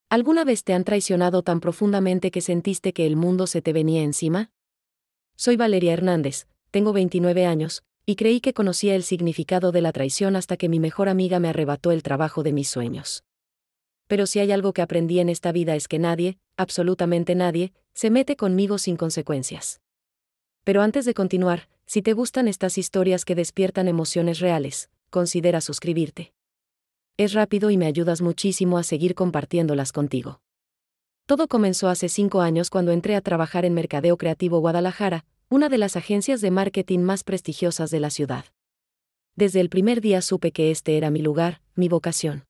¿Alguna vez te han traicionado tan profundamente que sentiste que el mundo se te venía encima? Soy Valeria Hernández, tengo 29 años, y creí que conocía el significado de la traición hasta que mi mejor amiga me arrebató el trabajo de mis sueños. Pero si hay algo que aprendí en esta vida es que nadie, absolutamente nadie, se mete conmigo sin consecuencias. Pero antes de continuar, si te gustan estas historias que despiertan emociones reales, considera suscribirte. Es rápido y me ayudas muchísimo a seguir compartiéndolas contigo. Todo comenzó hace 5 años cuando entré a trabajar en Mercadeo Creativo Guadalajara, una de las agencias de marketing más prestigiosas de la ciudad. Desde el primer día supe que este era mi lugar, mi vocación.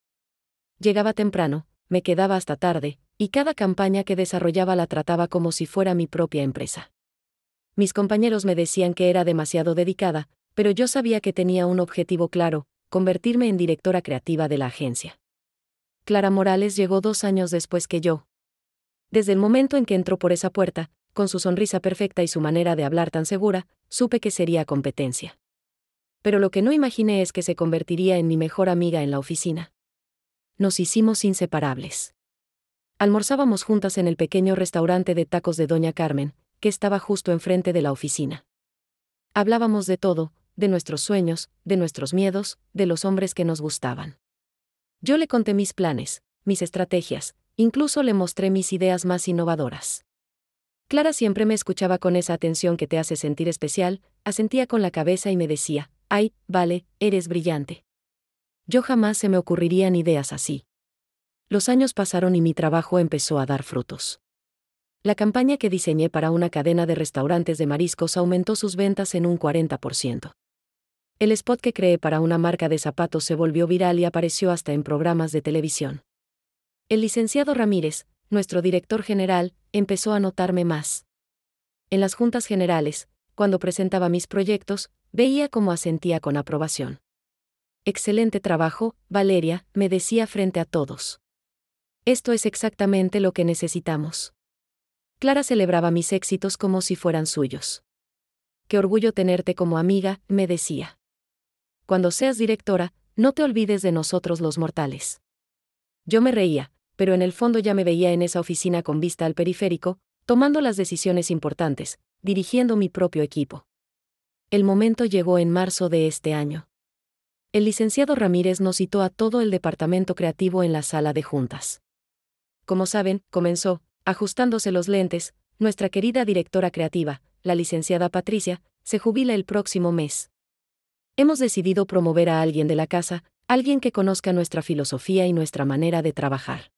Llegaba temprano, me quedaba hasta tarde, y cada campaña que desarrollaba la trataba como si fuera mi propia empresa. Mis compañeros me decían que era demasiado dedicada, pero yo sabía que tenía un objetivo claro: convertirme en directora creativa de la agencia. Clara Morales llegó 2 años después que yo. Desde el momento en que entró por esa puerta, con su sonrisa perfecta y su manera de hablar tan segura, supe que sería competencia. Pero lo que no imaginé es que se convertiría en mi mejor amiga en la oficina. Nos hicimos inseparables. Almorzábamos juntas en el pequeño restaurante de tacos de Doña Carmen, que estaba justo enfrente de la oficina. Hablábamos de todo, de nuestros sueños, de nuestros miedos, de los hombres que nos gustaban. Yo le conté mis planes, mis estrategias, incluso le mostré mis ideas más innovadoras. Clara siempre me escuchaba con esa atención que te hace sentir especial, asentía con la cabeza y me decía: «Ay, vale, eres brillante». Yo jamás se me ocurrirían ideas así. Los años pasaron y mi trabajo empezó a dar frutos. La campaña que diseñé para una cadena de restaurantes de mariscos aumentó sus ventas en un 40%. El spot que creé para una marca de zapatos se volvió viral y apareció hasta en programas de televisión. El licenciado Ramírez, nuestro director general, empezó a notarme más. En las juntas generales, cuando presentaba mis proyectos, veía cómo asentía con aprobación. «Excelente trabajo, Valeria», me decía frente a todos. «Esto es exactamente lo que necesitamos». Clara celebraba mis éxitos como si fueran suyos. «Qué orgullo tenerte como amiga», me decía. «Cuando seas directora, no te olvides de nosotros los mortales». Yo me reía, pero en el fondo ya me veía en esa oficina con vista al periférico, tomando las decisiones importantes, dirigiendo mi propio equipo. El momento llegó en marzo de este año. El licenciado Ramírez nos citó a todo el departamento creativo en la sala de juntas. «Como saben», comenzó, ajustándose los lentes, «nuestra querida directora creativa, la licenciada Patricia, se jubila el próximo mes. Hemos decidido promover a alguien de la casa, alguien que conozca nuestra filosofía y nuestra manera de trabajar».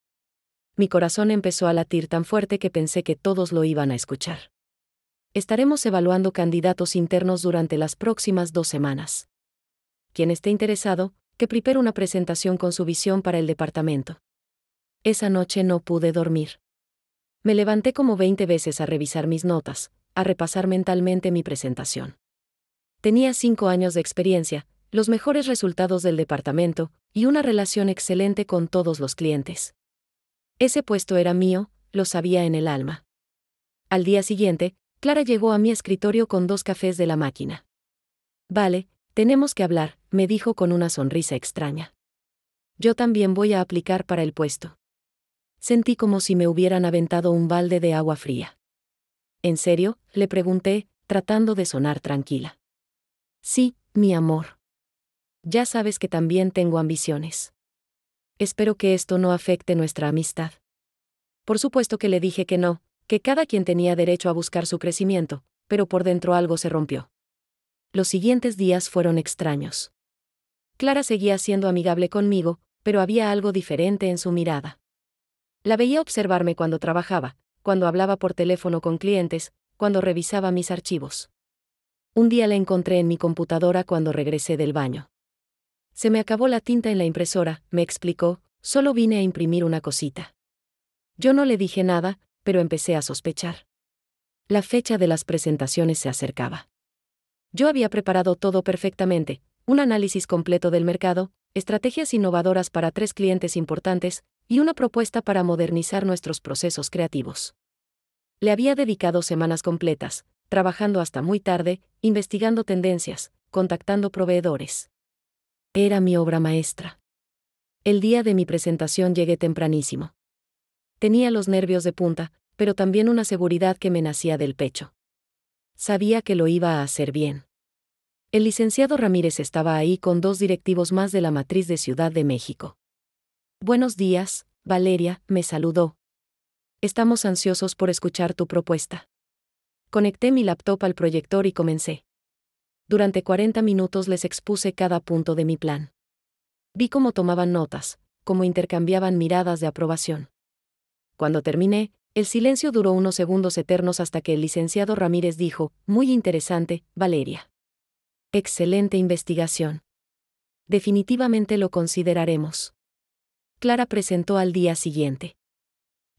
Mi corazón empezó a latir tan fuerte que pensé que todos lo iban a escuchar. «Estaremos evaluando candidatos internos durante las próximas 2 semanas. Quien esté interesado, que prepare una presentación con su visión para el departamento». Esa noche no pude dormir. Me levanté como 20 veces a revisar mis notas, a repasar mentalmente mi presentación. Tenía 5 años de experiencia, los mejores resultados del departamento, y una relación excelente con todos los clientes. Ese puesto era mío, lo sabía en el alma. Al día siguiente, Clara llegó a mi escritorio con 2 cafés de la máquina. «Vale, tenemos que hablar», me dijo con una sonrisa extraña. «Yo también voy a aplicar para el puesto». Sentí como si me hubieran aventado un balde de agua fría. «¿En serio?», le pregunté, tratando de sonar tranquila. «Sí, mi amor. Ya sabes que también tengo ambiciones. Espero que esto no afecte nuestra amistad». Por supuesto que le dije que no, que cada quien tenía derecho a buscar su crecimiento, pero por dentro algo se rompió. Los siguientes días fueron extraños. Clara seguía siendo amigable conmigo, pero había algo diferente en su mirada. La veía observarme cuando trabajaba, cuando hablaba por teléfono con clientes, cuando revisaba mis archivos. Un día la encontré en mi computadora cuando regresé del baño. «Se me acabó la tinta en la impresora», me explicó, «solo vine a imprimir una cosita». Yo no le dije nada, pero empecé a sospechar. La fecha de las presentaciones se acercaba. Yo había preparado todo perfectamente, un análisis completo del mercado, estrategias innovadoras para 3 clientes importantes, y una propuesta para modernizar nuestros procesos creativos. Le había dedicado semanas completas, trabajando hasta muy tarde, investigando tendencias, contactando proveedores. Era mi obra maestra. El día de mi presentación llegué tempranísimo. Tenía los nervios de punta, pero también una seguridad que me nacía del pecho. Sabía que lo iba a hacer bien. El licenciado Ramírez estaba ahí con 2 directivos más de la matriz de Ciudad de México. Buenos días, Valeria, me saludó. Estamos ansiosos por escuchar tu propuesta. Conecté mi laptop al proyector y comencé. Durante 40 minutos les expuse cada punto de mi plan. Vi cómo tomaban notas, cómo intercambiaban miradas de aprobación. Cuando terminé, el silencio duró unos segundos eternos hasta que el licenciado Ramírez dijo: muy interesante, Valeria. Excelente investigación. Definitivamente lo consideraremos. Clara presentó al día siguiente.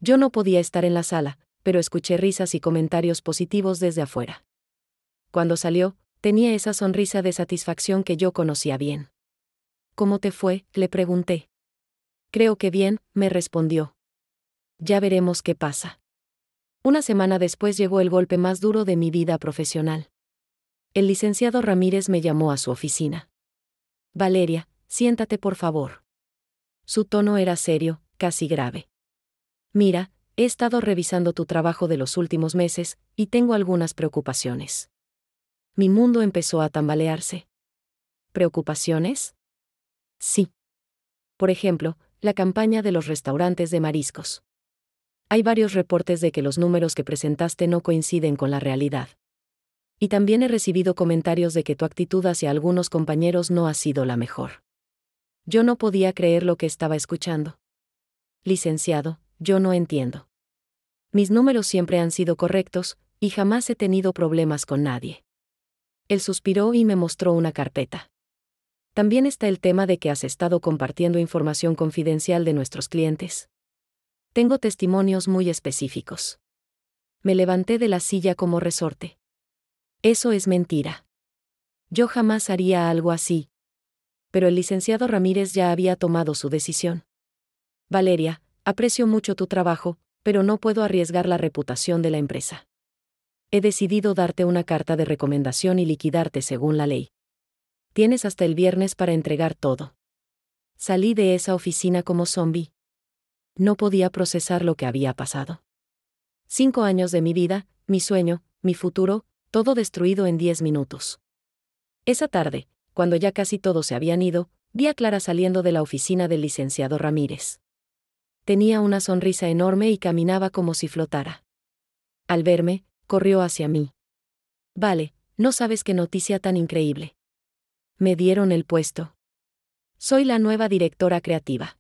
Yo no podía estar en la sala, pero escuché risas y comentarios positivos desde afuera. Cuando salió, tenía esa sonrisa de satisfacción que yo conocía bien. ¿Cómo te fue?, le pregunté. Creo que bien, me respondió. Ya veremos qué pasa. Una semana después llegó el golpe más duro de mi vida profesional. El licenciado Ramírez me llamó a su oficina. Valeria, siéntate por favor. Su tono era serio, casi grave. Mira, he estado revisando tu trabajo de los últimos meses, y tengo algunas preocupaciones. Mi mundo empezó a tambalearse. ¿Preocupaciones? Sí. Por ejemplo, la campaña de los restaurantes de mariscos. Hay varios reportes de que los números que presentaste no coinciden con la realidad. Y también he recibido comentarios de que tu actitud hacia algunos compañeros no ha sido la mejor. Yo no podía creer lo que estaba escuchando. Licenciado, yo no entiendo. Mis números siempre han sido correctos, y jamás he tenido problemas con nadie. Él suspiró y me mostró una carpeta. También está el tema de que has estado compartiendo información confidencial de nuestros clientes. Tengo testimonios muy específicos. Me levanté de la silla como resorte. Eso es mentira. Yo jamás haría algo así. Pero el licenciado Ramírez ya había tomado su decisión. Valeria, aprecio mucho tu trabajo, pero no puedo arriesgar la reputación de la empresa. He decidido darte una carta de recomendación y liquidarte según la ley. Tienes hasta el viernes para entregar todo. Salí de esa oficina como zombi. No podía procesar lo que había pasado. 5 años de mi vida, mi sueño, mi futuro, todo destruido en 10 minutos. Esa tarde, cuando ya casi todos se habían ido, vi a Clara saliendo de la oficina del licenciado Ramírez. Tenía una sonrisa enorme y caminaba como si flotara. Al verme, corrió hacia mí. Vale, no sabes qué noticia tan increíble. Me dieron el puesto. Soy la nueva directora creativa.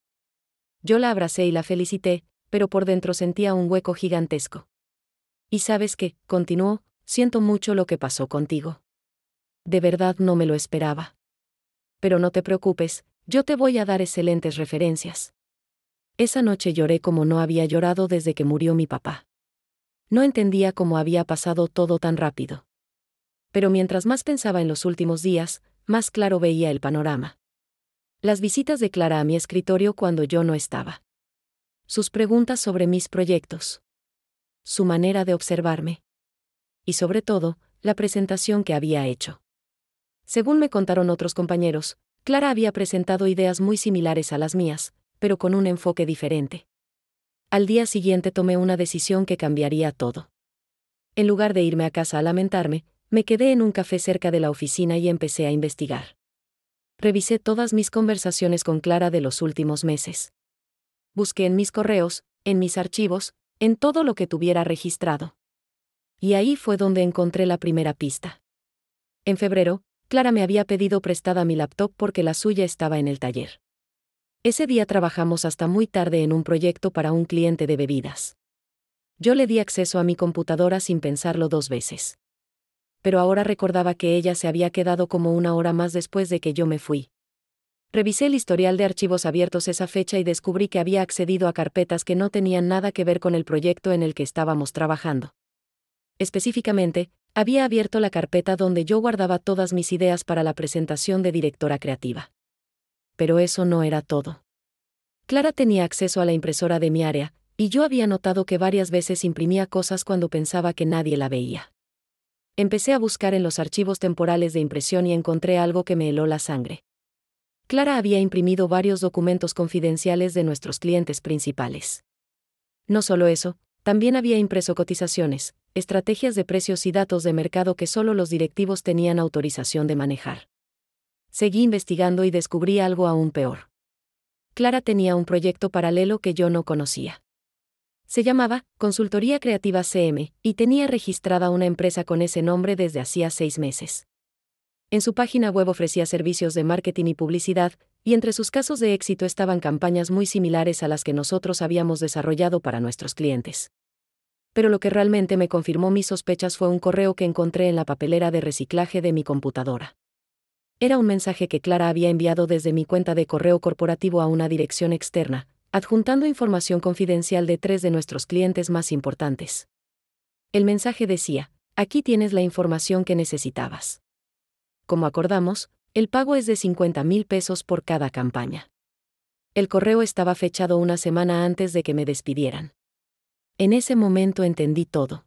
Yo la abracé y la felicité, pero por dentro sentía un hueco gigantesco. Y sabes qué, continuó, siento mucho lo que pasó contigo. De verdad no me lo esperaba. Pero no te preocupes, yo te voy a dar excelentes referencias. Esa noche lloré como no había llorado desde que murió mi papá. No entendía cómo había pasado todo tan rápido. Pero mientras más pensaba en los últimos días, más claro veía el panorama. Las visitas de Clara a mi escritorio cuando yo no estaba. Sus preguntas sobre mis proyectos. Su manera de observarme. Y sobre todo, la presentación que había hecho. Según me contaron otros compañeros, Clara había presentado ideas muy similares a las mías, pero con un enfoque diferente. Al día siguiente tomé una decisión que cambiaría todo. En lugar de irme a casa a lamentarme, me quedé en un café cerca de la oficina y empecé a investigar. Revisé todas mis conversaciones con Clara de los últimos meses. Busqué en mis correos, en mis archivos, en todo lo que tuviera registrado. Y ahí fue donde encontré la primera pista. En febrero, Clara me había pedido prestada mi laptop porque la suya estaba en el taller. Ese día trabajamos hasta muy tarde en un proyecto para un cliente de bebidas. Yo le di acceso a mi computadora sin pensarlo 2 veces. Pero ahora recordaba que ella se había quedado como 1 hora más después de que yo me fui. Revisé el historial de archivos abiertos esa fecha y descubrí que había accedido a carpetas que no tenían nada que ver con el proyecto en el que estábamos trabajando. Específicamente, había abierto la carpeta donde yo guardaba todas mis ideas para la presentación de directora creativa. Pero eso no era todo. Clara tenía acceso a la impresora de mi área, y yo había notado que varias veces imprimía cosas cuando pensaba que nadie la veía. Empecé a buscar en los archivos temporales de impresión y encontré algo que me heló la sangre. Clara había imprimido varios documentos confidenciales de nuestros clientes principales. No solo eso, también había impreso cotizaciones, estrategias de precios y datos de mercado que solo los directivos tenían autorización de manejar. Seguí investigando y descubrí algo aún peor. Clara tenía un proyecto paralelo que yo no conocía. Se llamaba Consultoría Creativa CM, y tenía registrada una empresa con ese nombre desde hacía 6 meses. En su página web ofrecía servicios de marketing y publicidad, y entre sus casos de éxito estaban campañas muy similares a las que nosotros habíamos desarrollado para nuestros clientes. Pero lo que realmente me confirmó mis sospechas fue un correo que encontré en la papelera de reciclaje de mi computadora. Era un mensaje que Clara había enviado desde mi cuenta de correo corporativo a una dirección externa, adjuntando información confidencial de 3 de nuestros clientes más importantes. El mensaje decía: aquí tienes la información que necesitabas. Como acordamos, el pago es de 50,000 pesos por cada campaña. El correo estaba fechado una semana antes de que me despidieran. En ese momento entendí todo.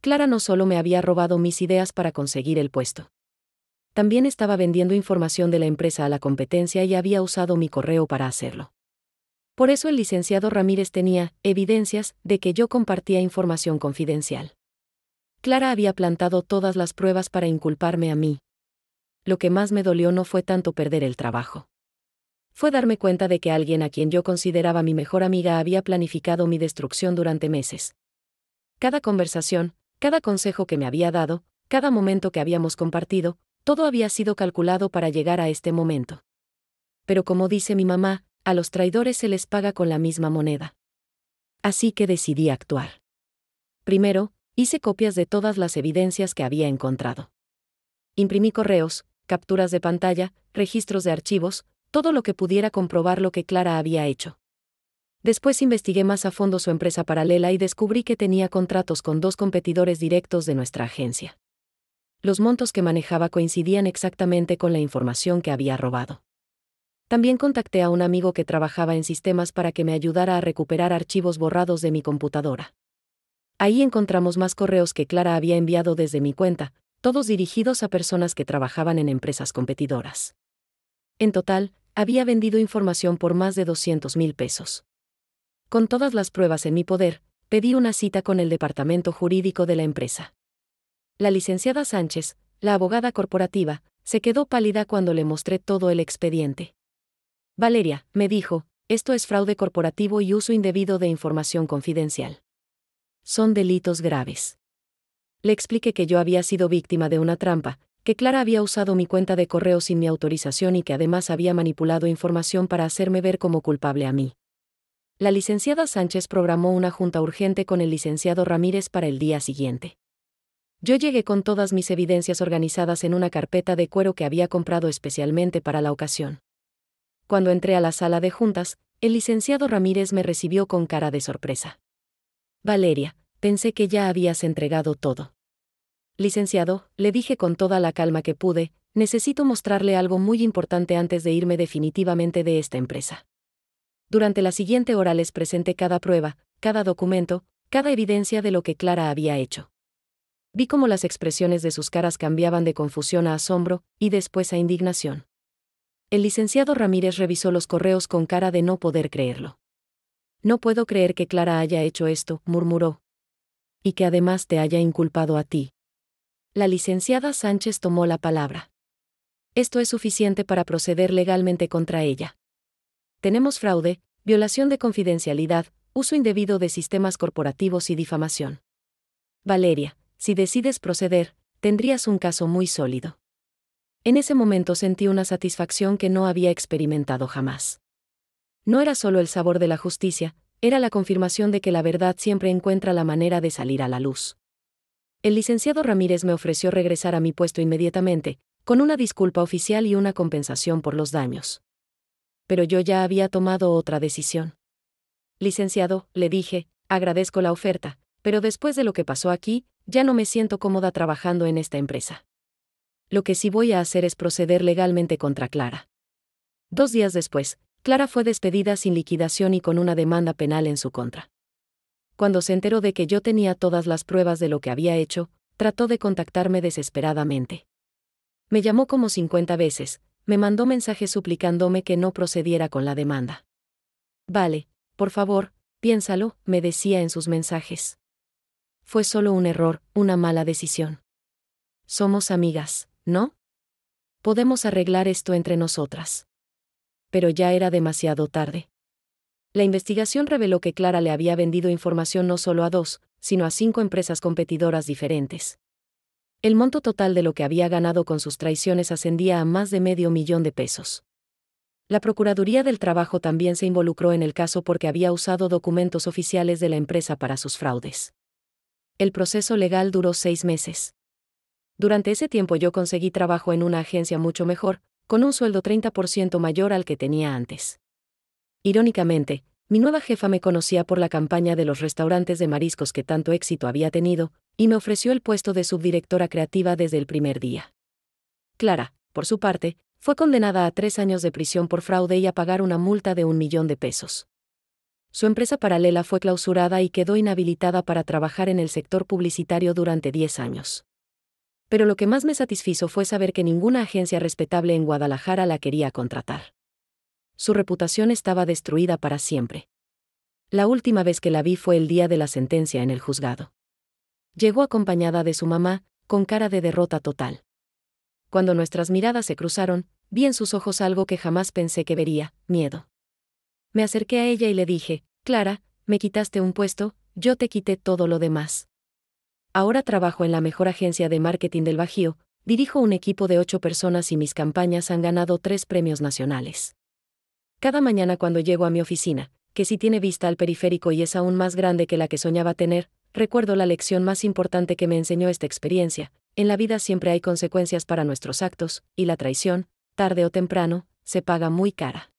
Clara no solo me había robado mis ideas para conseguir el puesto. También estaba vendiendo información de la empresa a la competencia y había usado mi correo para hacerlo. Por eso el licenciado Ramírez tenía evidencias de que yo compartía información confidencial. Clara había plantado todas las pruebas para inculparme a mí. Lo que más me dolió no fue tanto perder el trabajo. Fue darme cuenta de que alguien a quien yo consideraba mi mejor amiga había planificado mi destrucción durante meses. Cada conversación, cada consejo que me había dado, cada momento que habíamos compartido, todo había sido calculado para llegar a este momento. Pero como dice mi mamá, a los traidores se les paga con la misma moneda. Así que decidí actuar. Primero, hice copias de todas las evidencias que había encontrado. Imprimí correos, capturas de pantalla, registros de archivos, todo lo que pudiera comprobar lo que Clara había hecho. Después investigué más a fondo su empresa paralela y descubrí que tenía contratos con 2 competidores directos de nuestra agencia. Los montos que manejaba coincidían exactamente con la información que había robado. También contacté a un amigo que trabajaba en sistemas para que me ayudara a recuperar archivos borrados de mi computadora. Ahí encontramos más correos que Clara había enviado desde mi cuenta, todos dirigidos a personas que trabajaban en empresas competidoras. En total, había vendido información por más de 200,000 pesos. Con todas las pruebas en mi poder, pedí una cita con el departamento jurídico de la empresa. La licenciada Sánchez, la abogada corporativa, se quedó pálida cuando le mostré todo el expediente. Valeria, me dijo, esto es fraude corporativo y uso indebido de información confidencial. Son delitos graves. Le expliqué que yo había sido víctima de una trampa, que Clara había usado mi cuenta de correo sin mi autorización y que además había manipulado información para hacerme ver como culpable a mí. La licenciada Sánchez programó una junta urgente con el licenciado Ramírez para el día siguiente. Yo llegué con todas mis evidencias organizadas en una carpeta de cuero que había comprado especialmente para la ocasión. Cuando entré a la sala de juntas, el licenciado Ramírez me recibió con cara de sorpresa. Valeria, pensé que ya habías entregado todo. Licenciado, le dije con toda la calma que pude, necesito mostrarle algo muy importante antes de irme definitivamente de esta empresa. Durante la siguiente hora les presenté cada prueba, cada documento, cada evidencia de lo que Clara había hecho. Vi cómo las expresiones de sus caras cambiaban de confusión a asombro, y después a indignación. El licenciado Ramírez revisó los correos con cara de no poder creerlo. No puedo creer que Clara haya hecho esto, murmuró. Y que además te haya inculpado a ti. La licenciada Sánchez tomó la palabra. Esto es suficiente para proceder legalmente contra ella. Tenemos fraude, violación de confidencialidad, uso indebido de sistemas corporativos y difamación. Valeria, si decides proceder, tendrías un caso muy sólido. En ese momento sentí una satisfacción que no había experimentado jamás. No era solo el sabor de la justicia, era la confirmación de que la verdad siempre encuentra la manera de salir a la luz. El licenciado Ramírez me ofreció regresar a mi puesto inmediatamente, con una disculpa oficial y una compensación por los daños. Pero yo ya había tomado otra decisión. Licenciado, le dije, agradezco la oferta, pero después de lo que pasó aquí, ya no me siento cómoda trabajando en esta empresa. Lo que sí voy a hacer es proceder legalmente contra Clara. 2 días después, Clara fue despedida sin liquidación y con una demanda penal en su contra. Cuando se enteró de que yo tenía todas las pruebas de lo que había hecho, trató de contactarme desesperadamente. Me llamó como 50 veces, me mandó mensajes suplicándome que no procediera con la demanda. Vale, por favor, Piénsalo, me decía en sus mensajes. Fue solo un error, una mala decisión. Somos amigas, ¿no? Podemos arreglar esto entre nosotras. Pero ya era demasiado tarde. La investigación reveló que Clara le había vendido información no solo a 2, sino a 5 empresas competidoras diferentes. El monto total de lo que había ganado con sus traiciones ascendía a más de $500,000. La Procuraduría del Trabajo también se involucró en el caso porque había usado documentos oficiales de la empresa para sus fraudes. El proceso legal duró 6 meses. Durante ese tiempo yo conseguí trabajo en una agencia mucho mejor, con un sueldo 30% mayor al que tenía antes. Irónicamente, mi nueva jefa me conocía por la campaña de los restaurantes de mariscos que tanto éxito había tenido, y me ofreció el puesto de subdirectora creativa desde el primer día. Clara, por su parte, fue condenada a 3 años de prisión por fraude y a pagar una multa de $1,000,000. Su empresa paralela fue clausurada y quedó inhabilitada para trabajar en el sector publicitario durante 10 años. Pero lo que más me satisfizo fue saber que ninguna agencia respetable en Guadalajara la quería contratar. Su reputación estaba destruida para siempre. La última vez que la vi fue el día de la sentencia en el juzgado. Llegó acompañada de su mamá, con cara de derrota total. Cuando nuestras miradas se cruzaron, vi en sus ojos algo que jamás pensé que vería: miedo. Me acerqué a ella y le dije: Clara, me quitaste un puesto, yo te quité todo lo demás. Ahora trabajo en la mejor agencia de marketing del Bajío, dirijo un equipo de 8 personas y mis campañas han ganado 3 premios nacionales. Cada mañana cuando llego a mi oficina, que sí tiene vista al periférico y es aún más grande que la que soñaba tener, recuerdo la lección más importante que me enseñó esta experiencia: en la vida siempre hay consecuencias para nuestros actos, y la traición, tarde o temprano, se paga muy cara.